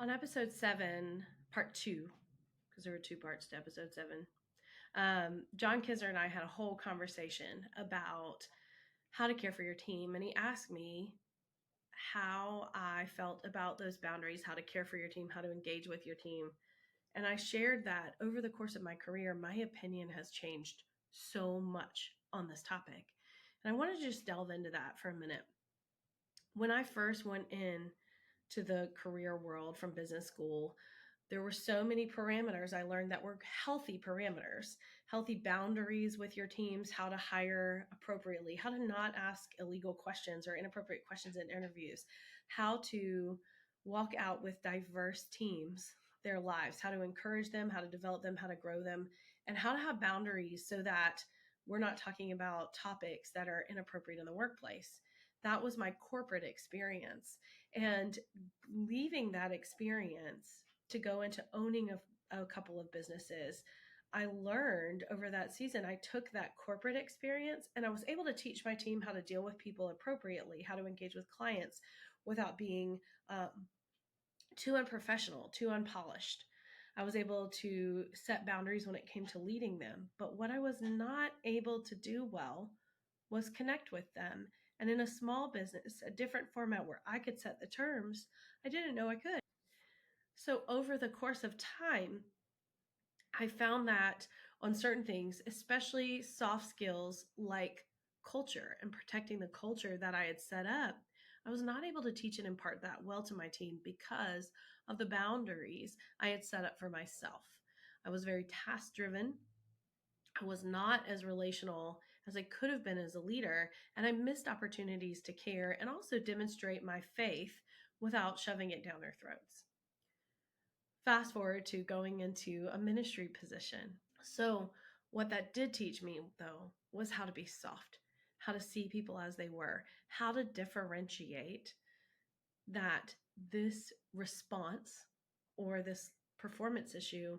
On episode 7, part 2, because there were 2 parts to episode 7, John Kisner and I had a whole conversation about how to care for your team. And he asked me how I felt about those boundaries, how to care for your team, how to engage with your team. And I shared that over the course of my career, my opinion has changed so much on this topic. And I want to just delve into that for a minute. When I first went in to the career world from business school, there were so many parameters I learned that were healthy parameters, healthy boundaries with your teams, how to hire appropriately, how to not ask illegal questions or inappropriate questions in interviews, how to walk out with diverse teams their lives, how to encourage them, how to develop them, how to grow them, and how to have boundaries so that we're not talking about topics that are inappropriate in the workplace. That was my corporate experience. And leaving that experience to go into owning a couple of businesses, I learned over that season, I took that corporate experience and I was able to teach my team how to deal with people appropriately, how to engage with clients without being too unprofessional, too unpolished. I was able to set boundaries when it came to leading them. But what I was not able to do well was connect with them. And in a small business, a different format where I could set the terms, I didn't know I could. So over the course of time, I found that on certain things, especially soft skills like culture and protecting the culture that I had set up, I was not able to teach and impart that well to my team because of the boundaries I had set up for myself. I was very task driven. I was not as relational as I could have been as a leader, and I missed opportunities to care and also demonstrate my faith without shoving it down their throats. Fast forward to going into a ministry position. So, what that did teach me, though, was how to be soft, how to see people as they were, how to differentiate that this response or this performance issue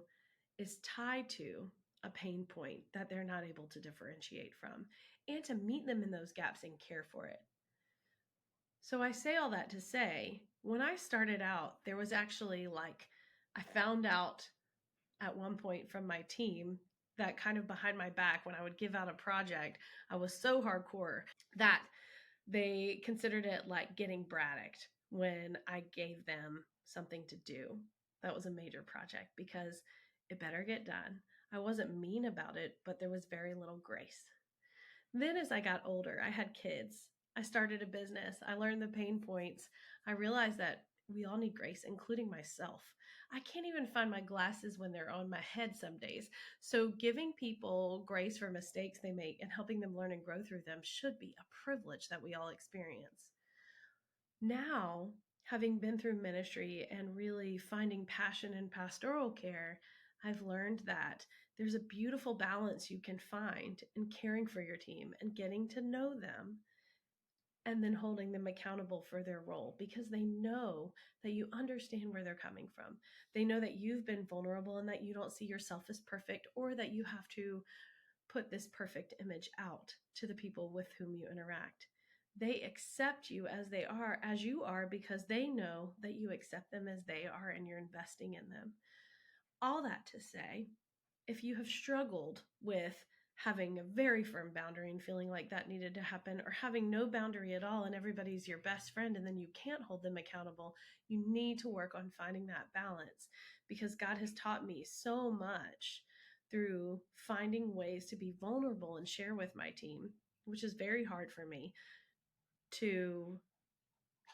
is tied to a pain point that they're not able to differentiate from, and to meet them in those gaps and care for it. So I say all that to say, when I started out, there was actually I found out at one point from my team that kind of behind my back, when I would give out a project, I was so hardcore that they considered it like getting Braddocked when I gave them something to do. That was a major project because it better get done. I wasn't mean about it, but there was very little grace. Then, as I got older, I had kids. I started a business. I learned the pain points. I realized that we all need grace, including myself. I can't even find my glasses when they're on my head some days. So, giving people grace for mistakes they make and helping them learn and grow through them should be a privilege that we all experience. Now, having been through ministry and really finding passion in pastoral care, I've learned that there's a beautiful balance you can find in caring for your team and getting to know them and then holding them accountable for their role because they know that you understand where they're coming from. They know that you've been vulnerable and that you don't see yourself as perfect or that you have to put this perfect image out to the people with whom you interact. They accept you as you are, because they know that you accept them as they are and you're investing in them. All that to say, if you have struggled with having a very firm boundary and feeling like that needed to happen, or having no boundary at all and everybody's your best friend and then you can't hold them accountable, you need to work on finding that balance, because God has taught me so much through finding ways to be vulnerable and share with my team, which is very hard for me, to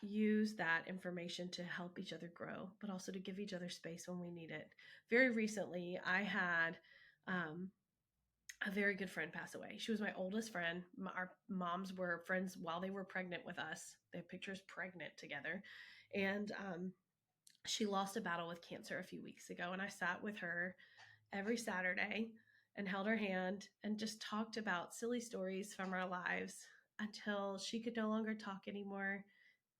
use that information to help each other grow, but also to give each other space when we need it. Very recently, I had a very good friend pass away. She was my oldest friend. Our moms were friends while they were pregnant with us. They have pictures pregnant together. And she lost a battle with cancer a few weeks ago. And I sat with her every Saturday and held her hand and just talked about silly stories from our lives until she could no longer talk anymore.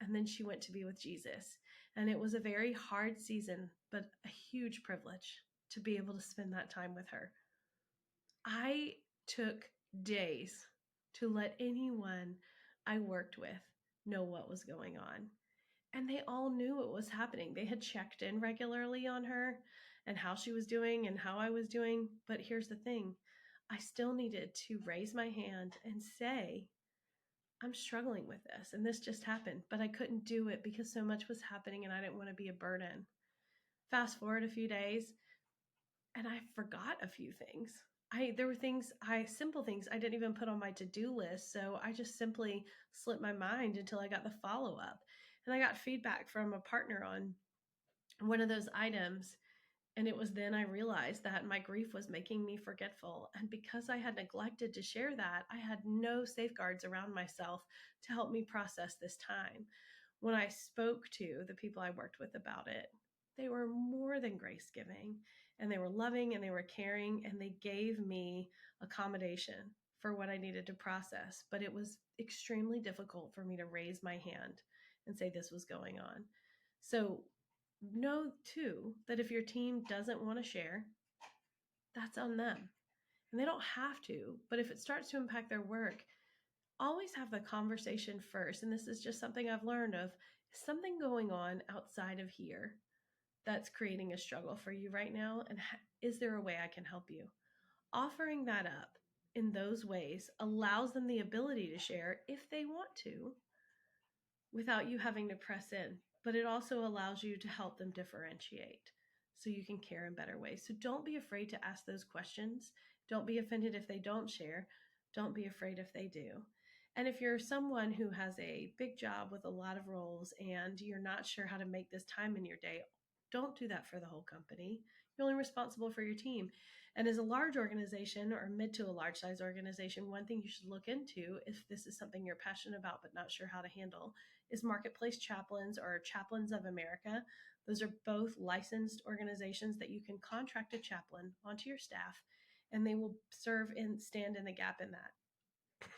And then she went to be with Jesus. And it was a very hard season, but a huge privilege to be able to spend that time with her. I took days to let anyone I worked with know what was going on. And they all knew it was happening. They had checked in regularly on her and how she was doing and how I was doing. But here's the thing, I still needed to raise my hand and say, I'm struggling with this and this just happened, but I couldn't do it because so much was happening and I didn't want to be a burden. Fast forward a few days and I forgot a few things. There were simple things I didn't even put on my to-do list. So I just simply slipped my mind until I got the follow-up. And I got feedback from a partner on one of those items. And it was then I realized that my grief was making me forgetful. And because I had neglected to share that, I had no safeguards around myself to help me process this time. When I spoke to the people I worked with about it, they were more than grace giving, and they were loving and they were caring, and they gave me accommodation for what I needed to process. But it was extremely difficult for me to raise my hand and say this was going on. So know too that if your team doesn't want to share, that's on them. And they don't have to, but if it starts to impact their work, always have the conversation first. And this is just something I've learned of something going on outside of here that's creating a struggle for you right now. And is there a way I can help you? Offering that up in those ways allows them the ability to share if they want to without you having to press in, but it also allows you to help them differentiate so you can care in better ways. So don't be afraid to ask those questions. Don't be offended if they don't share. Don't be afraid if they do. And if you're someone who has a big job with a lot of roles and you're not sure how to make this time in your day, don't do that for the whole company. You're only responsible for your team. And as a large organization or mid to a large size organization, one thing you should look into, if this is something you're passionate about but not sure how to handle, is Marketplace Chaplains or Chaplains of America. Those are both licensed organizations that you can contract a chaplain onto your staff, and they will serve and stand in the gap in that.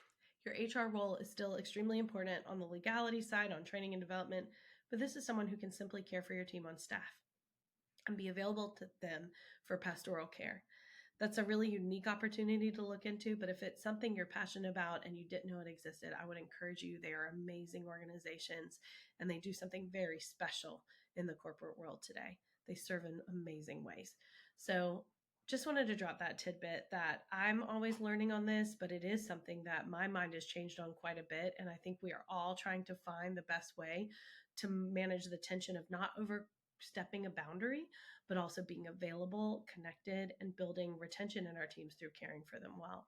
Your HR role is still extremely important on the legality side, on training and development, but this is someone who can simply care for your team on staff and be available to them for pastoral care. That's a really unique opportunity to look into, but if it's something you're passionate about and you didn't know it existed, I would encourage you. They are amazing organizations and they do something very special in the corporate world today. They serve in amazing ways. So just wanted to drop that tidbit that I'm always learning on this, but it is something that my mind has changed on quite a bit. And I think we are all trying to find the best way to manage the tension of not overstepping a boundary, but also being available, connected, and building retention in our teams through caring for them well.